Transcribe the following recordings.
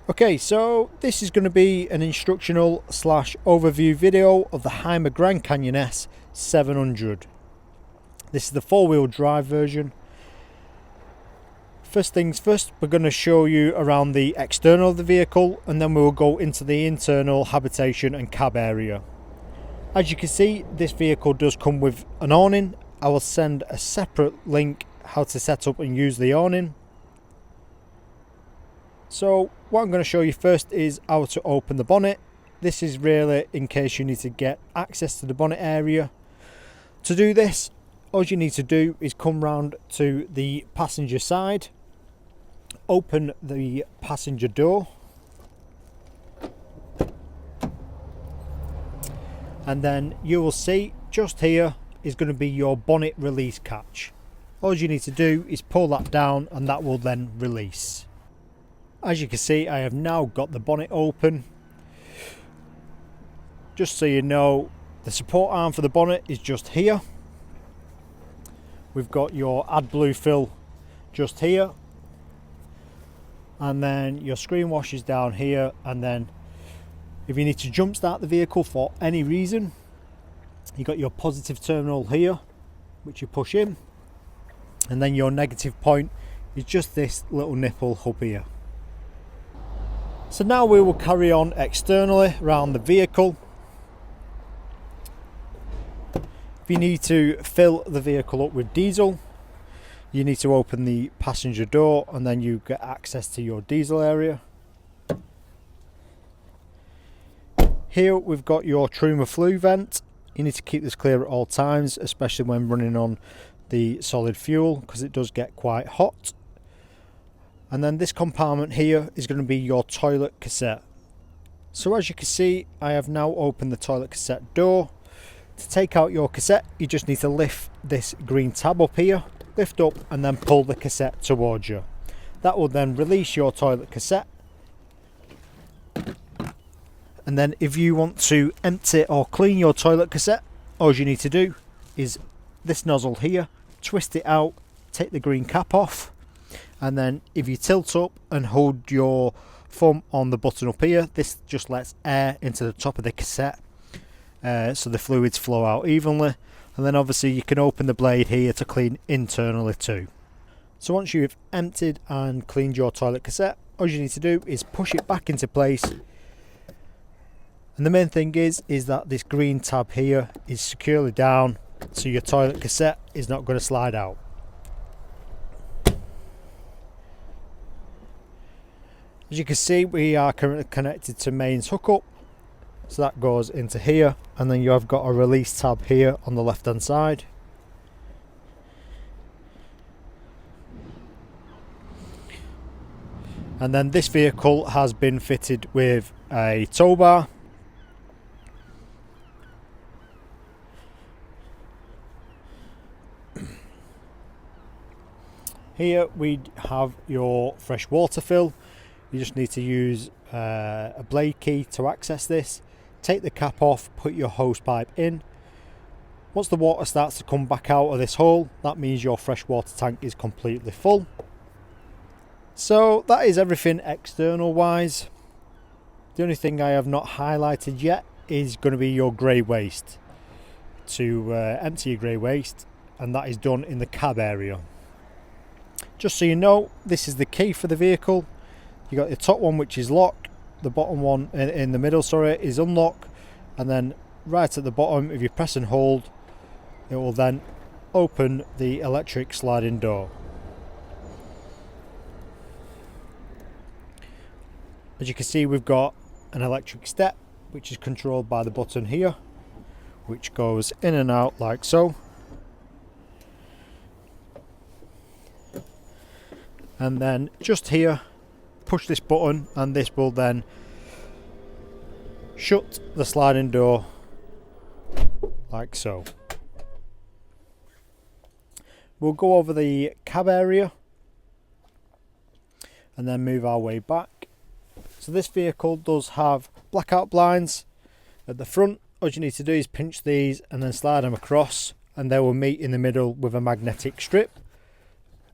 Okay, so this is going to be an instructional slash overview video of the Hymer Grand Canyon S700. This is the four-wheel drive version. First things first, we're going to show you around the external of the vehicle, and then we will go into the internal habitation and cab area. As you can see, this vehicle does come with an awning. I will send a separate link how to set up and use the awning. So what I'm going to show you first is how to open the bonnet. This is really in case you need to get access to the bonnet area. To do this, all you need to do is come round to the passenger side, open the passenger door, and then you will see just here is going to be your bonnet release catch. All you need to do is pull that down and that will then release. As you can see, I have now got the bonnet open. Just so you know, the support arm for the bonnet is just here. We've got your AdBlue fill just here, and then your screen wash is down here. And then if you need to jump start the vehicle for any reason, you got your positive terminal here, which you push in, and then your negative point is just this little nipple hub here. So now we will carry on externally around the vehicle. If you need to fill the vehicle up with diesel, you need to open the passenger door and then you get access to your diesel area. Here we've got your Truma flue vent. You need to keep this clear at all times, especially when running on the solid fuel, because it does get quite hot. And then this compartment here is going to be your toilet cassette. So as you can see, I have now opened the toilet cassette door. To take out your cassette, you just need to lift this green tab up here, lift up and then pull the cassette towards you. That will then release your toilet cassette. And then if you want to empty or clean your toilet cassette, all you need to do is this nozzle here, twist it out, take the green cap off, and then if you tilt up and hold your thumb on the button up here, this just lets air into the top of the cassette, so the fluids flow out evenly. And then obviously you can open the blade here to clean internally too. So once you've emptied and cleaned your toilet cassette, all you need to do is push it back into place. And the main thing is that this green tab here is securely down, so your toilet cassette is not going to slide out. As you can see, we are currently connected to mains hookup, so that goes into here, and then you have got a release tab here on the left hand side. And then this vehicle has been fitted with a tow bar. Here we have your fresh water fill. You just need to use a blade key to access this. Take the cap off, put your hose pipe in. Once the water starts to come back out of this hole, that means your fresh water tank is completely full. So that is everything external wise. The only thing I have not highlighted yet is going to be your grey waste. To empty your grey waste, and that is done in the cab area. Just so you know, this is the key for the vehicle. You got the top one, which is lock, the bottom one in the middle, sorry, is unlock, and then right at the bottom, if you press and hold, it will then open the electric sliding door. As you can see, we've got an electric step which is controlled by the button here, which goes in and out like so. And then just here, push this button and this will then shut the sliding door like so. We'll go over the cab area and then move our way back. So this vehicle does have blackout blinds at the front. All you need to do is pinch these and then slide them across, and they will meet in the middle with a magnetic strip.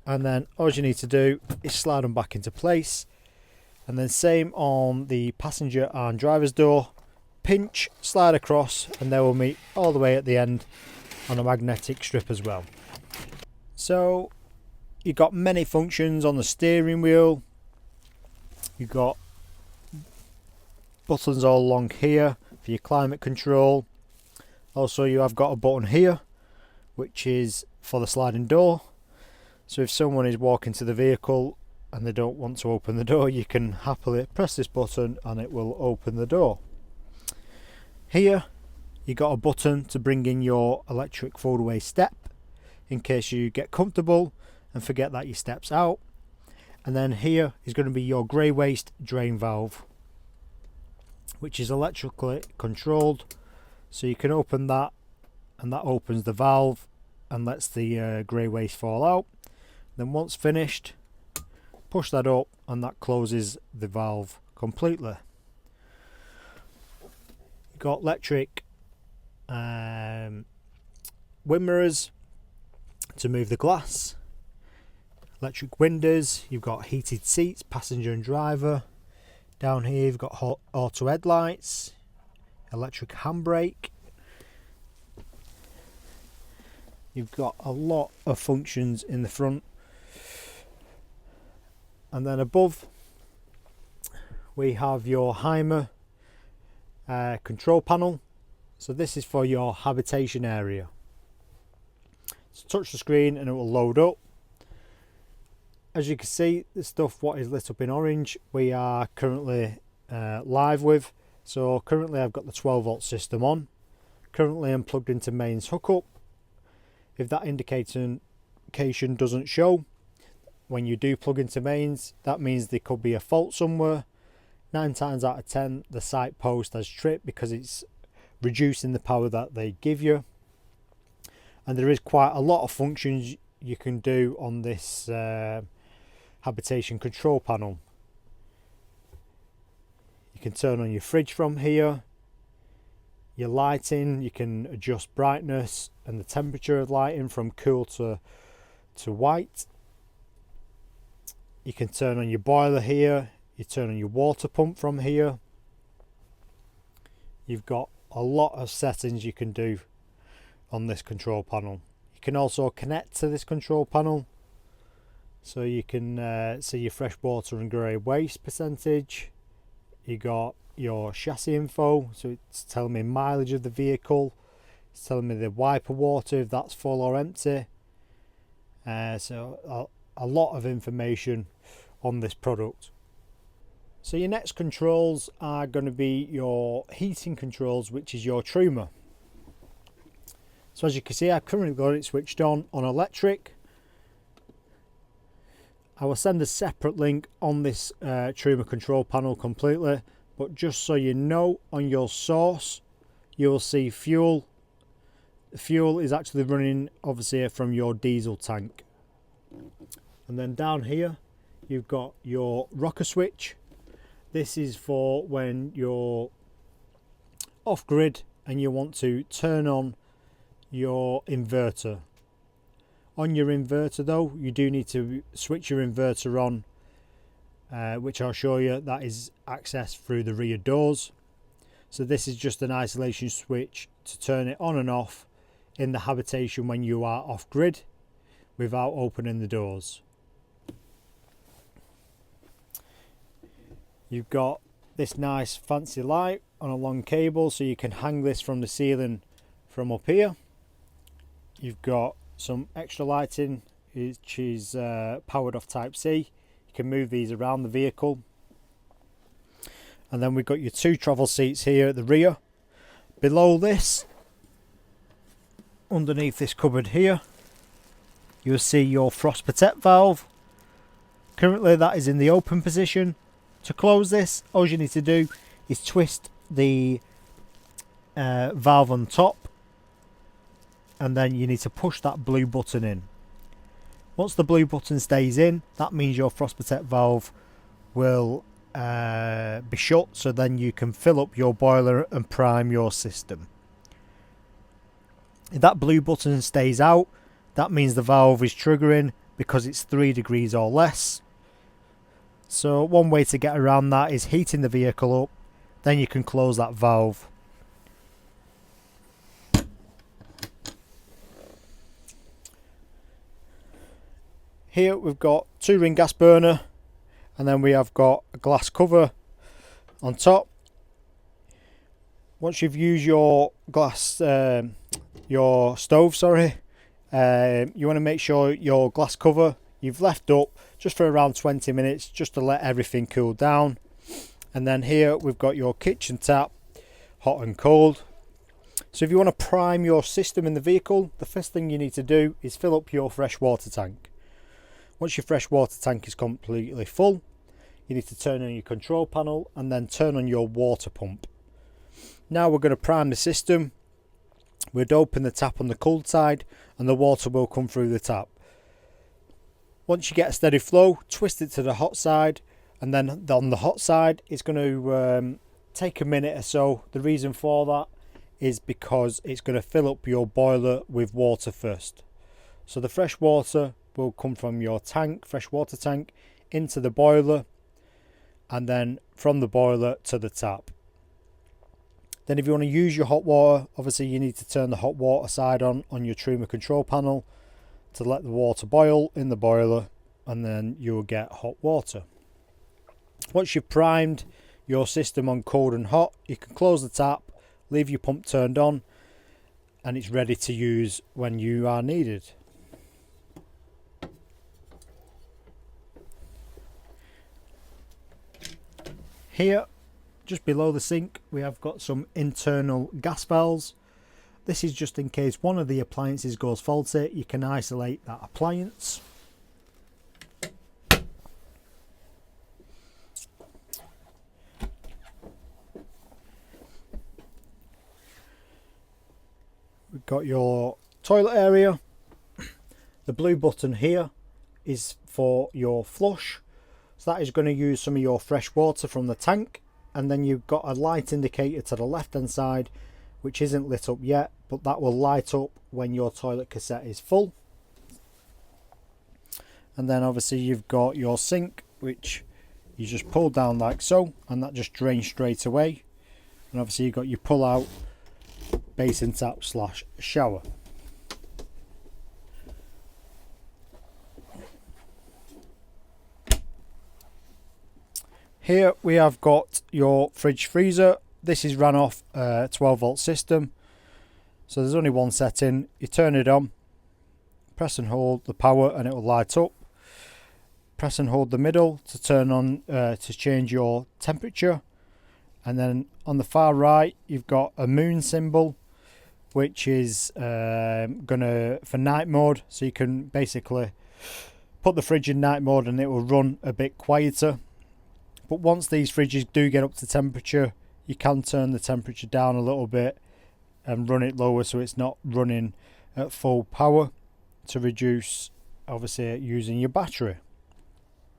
And then all you need to do is slide them back into place, And then same on the passenger and driver's door. Pinch, slide across, and they will meet all the way at the end on a magnetic strip as well. So you've got many functions on the steering wheel. You've got buttons all along here for your climate control. Also, you have got a button here which is for the sliding door. So if someone is walking to the vehicle and they don't want to open the door, you can happily press this button and it will open the door. Here you got a button to bring in your electric foldaway step in case you get comfortable and forget that your step's out. And then here is going to be your grey waste drain valve, which is electrically controlled. So you can open that and that opens the valve and lets the grey waste fall out. Then once finished, push that up and that closes the valve completely. You've got electric wind mirrors to move the glass, electric windows, you've got heated seats, passenger and driver. Down here you've got auto headlights, electric handbrake. You've got a lot of functions in the front. And then above we have your Hymer control panel. So this is for your habitation area. So touch the screen and it will load up. As you can see, the stuff what is lit up in orange we are currently live with. So currently I've got the 12 volt system on. Currently I'm plugged into mains hookup. If that indication doesn't show when you do plug into mains, that means there could be a fault somewhere. 9 times out of 10 the site post has tripped because it's reducing the power that they give you. And there is quite a lot of functions you can do on this habitation control panel. You can turn on your fridge from here, your lighting, you can adjust brightness and the temperature of lighting from cool to white. You can turn on your boiler here, you turn on your water pump from here. You've got a lot of settings you can do on this control panel. You can also connect to this control panel, so you can see your fresh water and grey waste percentage. You got your chassis info, so it's telling me mileage of the vehicle, it's telling me the wiper water if that's full or empty. So a lot of information on this product. So your next controls are going to be your heating controls, which is your Truma. So as you can see, I've currently got it switched on electric. I will send a separate link on this Truma control panel completely, but just so you know, on your source you will see fuel. The fuel is actually running obviously from your diesel tank. And then down here you've got your rocker switch. This is for when you're off grid and you want to turn on your inverter. On your inverter though, you do need to switch your inverter on, which I'll show you. That is accessed through the rear doors. So this is just an isolation switch to turn it on and off in the habitation when you are off grid without opening the doors. You've got this nice fancy light on a long cable, so you can hang this from the ceiling from up here. You've got some extra lighting which is powered off type C. You can move these around the vehicle. And then we've got your 2 travel seats here at the rear. Below this, underneath this cupboard here, you'll see your frost protect valve. Currently that is in the open position. To close this, all you need to do is twist the valve on top, and then you need to push that blue button in. Once the blue button stays in, that means your frost protect valve will be shut, so then you can fill up your boiler and prime your system. If that blue button stays out, that means the valve is triggering because it's 3 degrees or less. So one way to get around that is heating the vehicle up, then you can close that valve. Here we've got 2-ring gas burner, and then we have got a glass cover on top. Once you've used your your stove, you want to make sure your glass cover you've left up just for around 20 minutes just to let everything cool down. And then here we've got your kitchen tap, hot and cold. So if you want to prime your system in the vehicle, the first thing you need to do is fill up your fresh water tank. Once your fresh water tank is completely full, you need to turn on your control panel and then turn on your water pump. Now we're going to prime the system. We'd open the tap on the cold side and the water will come through the tap. Once you get a steady flow, twist it to the hot side, and then on the hot side it's going to take a minute or so. The reason for that is because it's going to fill up your boiler with water first. So the fresh water will come from your tank, fresh water tank, into the boiler, and then from the boiler to the tap. Then if you want to use your hot water, obviously you need to turn the hot water side on your Truma control panel to let the water boil in the boiler, and then you'll get hot water. Once you've primed your system on cold and hot, you can close the tap, leave your pump turned on, and it's ready to use when you are needed. Here, just below the sink, we have got some internal gas valves. This is just in case one of the appliances goes faulty, you can isolate that appliance. We've got your toilet area. The blue button here is for your flush. So that is going to use some of your fresh water from the tank, and then you've got a light indicator to the left hand side which isn't lit up yet, but that will light up when your toilet cassette is full. And then obviously you've got your sink, which you just pull down like so, and that just drains straight away. And obviously you've got your pull out basin tap slash shower. Here we have got your fridge freezer. This is ran off a 12 volt system, so there's only one setting. You turn it on, press and hold the power and it will light up. Press and hold the middle to turn on to change your temperature, and then on the far right you've got a moon symbol, which is gonna for night mode, so you can basically put the fridge in night mode and it will run a bit quieter. But once these fridges do get up to temperature, you can turn the temperature down a little bit and run it lower so it's not running at full power, to reduce obviously using your battery.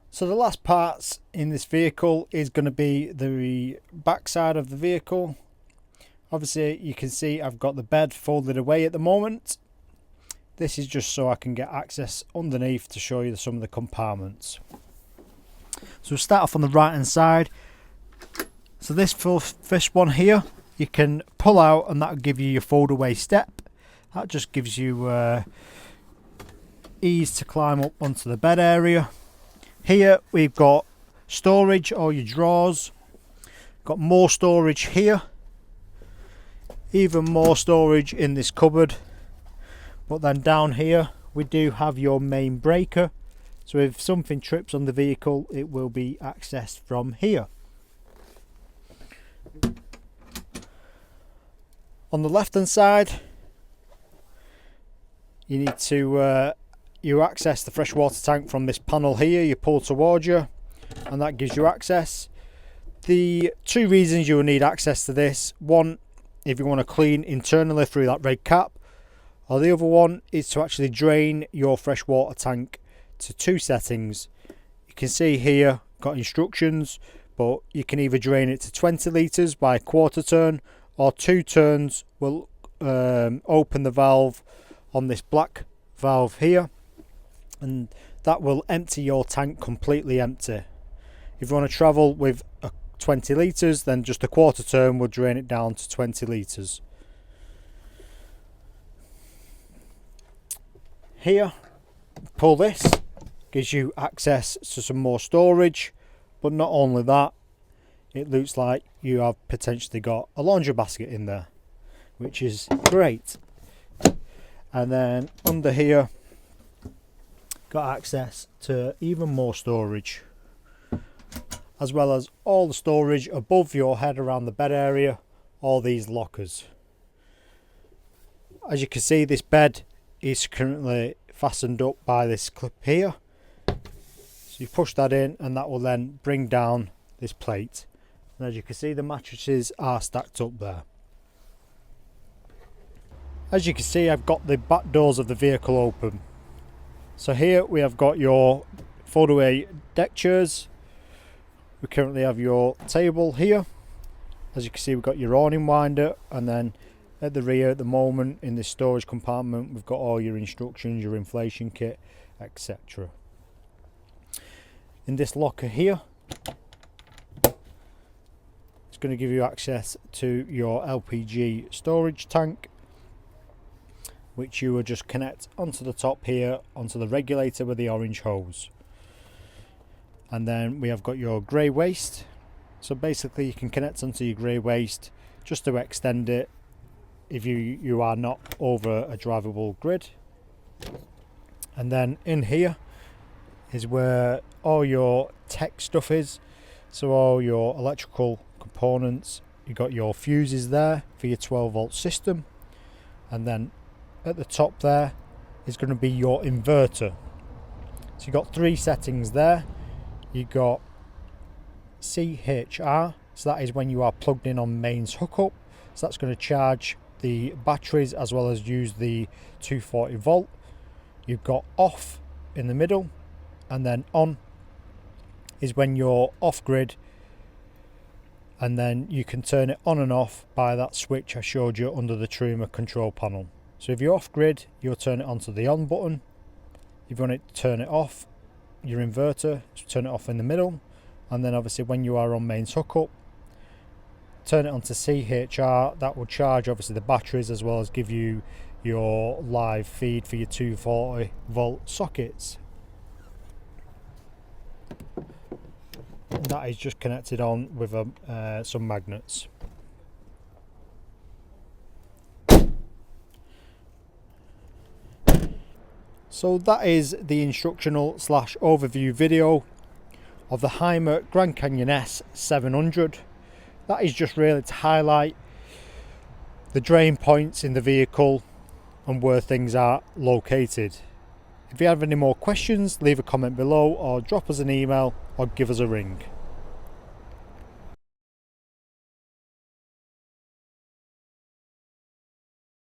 So the last parts in this vehicle is going to be the back side of the vehicle. Obviously you can see I've got the bed folded away at the moment. This is just so I can get access underneath to show you some of the compartments. So we'll start off on the right hand side. So this first one here you can pull out, and that will give you your fold away step. That just gives you ease to climb up onto the bed area. Here we've got storage, all your drawers. Got more storage here, even more storage in this cupboard. But then down here we do have your main breaker, so if something trips on the vehicle it will be accessed from here. On the left hand side you need to you access the freshwater tank from this panel here. You pull towards you and that gives you access. The two reasons you will need access to this: one, if you want to clean internally through that red cap, or the other one is to actually drain your freshwater tank to two settings. You can see here got instructions, but you can either drain it to 20 litres by a quarter turn, or 2 turns will open the valve on this black valve here, and that will empty your tank completely empty. If you want to travel with 20 litres, then just a quarter turn will drain it down to 20 litres. Here, pull this, gives you access to some more storage, but not only that, it looks like you have potentially got a laundry basket in there, which is great. And then under here, got access to even more storage, as well as all the storage above your head around the bed area, all these lockers. As you can see, this bed is currently fastened up by this clip here. So you push that in and that will then bring down this plate. And as you can see, the mattresses are stacked up there. As you can see, I've got the back doors of the vehicle open. So here we have got your fold-away deck chairs. We currently have your table here. As you can see, we've got your awning winder, and then at the rear at the moment in this storage compartment we've got all your instructions, your inflation kit, etc. In this locker here, it's going to give you access to your LPG storage tank, which you will just connect onto the top here, onto the regulator with the orange hose. And then we have got your grey waste. So basically you can connect onto your grey waste just to extend it if you are not over a drivable grid. And then in here is where all your tech stuff is. So all your electrical components, you've got your fuses there for your 12-volt system. And then at the top there is going to be your inverter. So you've got 3 settings there. You've got CHR, so that is when you are plugged in on mains hookup. So that's going to charge the batteries as well as use the 240 volt. You've got off in the middle, and then on is when you're off grid, and then you can turn it on and off by that switch I showed you under the Truma control panel. So if you're off grid, you'll turn it onto the on button. If you want it to turn it off, your inverter, turn it off in the middle, and then obviously when you are on mains hookup, turn it onto CHR. That will charge obviously the batteries as well as give you your live feed for your 240 volt sockets. And that is just connected on with some magnets. So that is the instructional / overview video of the Hymer Grand Canyon S700. That is just really to highlight the drain points in the vehicle and where things are located. If you have any more questions, leave a comment below or drop us an email or give us a ring.